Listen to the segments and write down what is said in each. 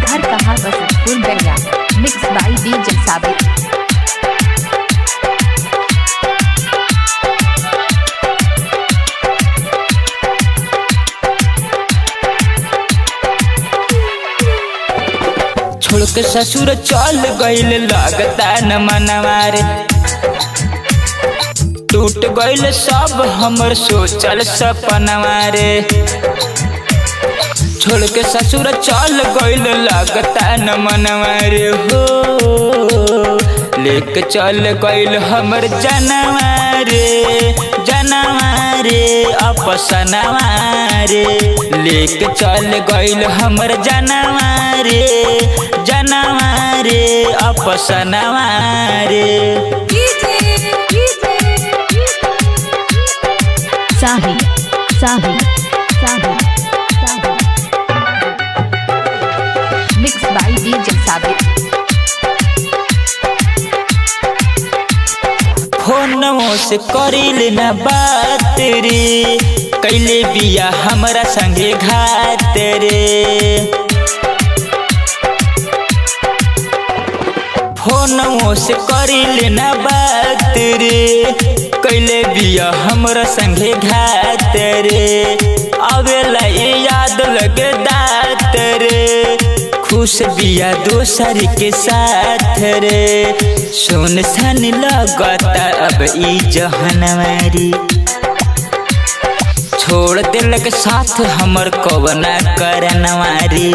घर कहाँ बसंतपुर गया। Mix by DJ साबित। छोड़ के ससुर चल गइल लगता न मनवा रे। टूट गइल सब हमर सोचल सपनवा रे। छोड़ के ससुर चल गइल लगता न मनवा रे हो। लेके चल गइल हमर जनवा रे, जनवा रे अपसनवा रे। लेके चल गइल हमर जनवा रे, जनवा रे अपसनवा रे। साही साही साही मिक्स बाय डीजे साबित। फोनों से करिल न बात रे। कैले बिया हमरा संगे घात रे। फोनों से करिल न बात रे। कैले बिया हमरा संगे घात रे। आवेला याद लगे दात रे। खुश बिया दोसर के साथ रे। सुन सन लगता अब ई जहनवारी। छोड़ दिलक साथ हमर कवना करनवारी।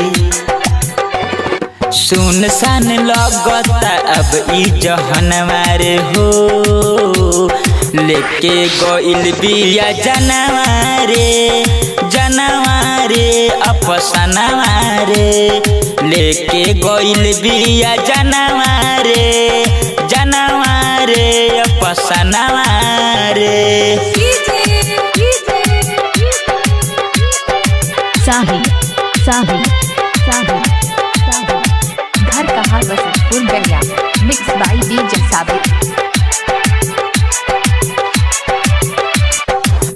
सुन सन लगता अब ई जहनवारी हो। लेके गइल बिया जनवा रे, जनवा रे अपसनवा रे। लेके गइल बिया जनवा रे, जनवा रे अपसनवा रे। साही साही साही घर कहाँ बसंतपुर गया। मिक्स बाय डीजे साबित।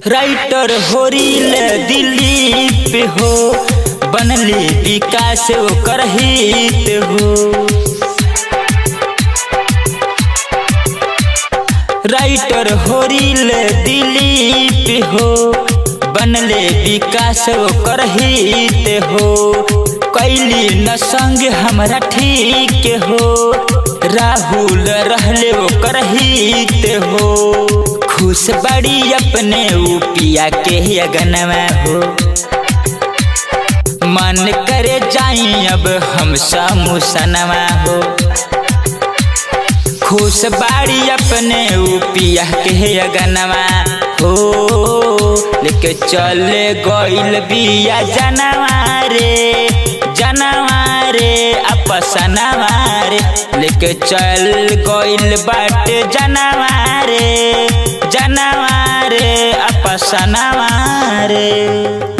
राइटर होरिल दिलीप हो। बनली विकास ओकर हित हो। राइटर होरिल दिलीप हो। बनले विकास ओकर हित हो। कैली न संग हमरा ठीक हो। राहुल रहले ओकर हित हो। खुश बड़ी अपने पिया के अगनवा हो। मन करे जाई अब हम समुसनवा हो। खुश बाड़ी अपने पिया के अगनवा हो। लेके चल गइल बिया जनवा रे, जनवा रे अपसनवा रे। लेके चल गइल बाटे जनवा रे, जनवा रे अपसनवा रे।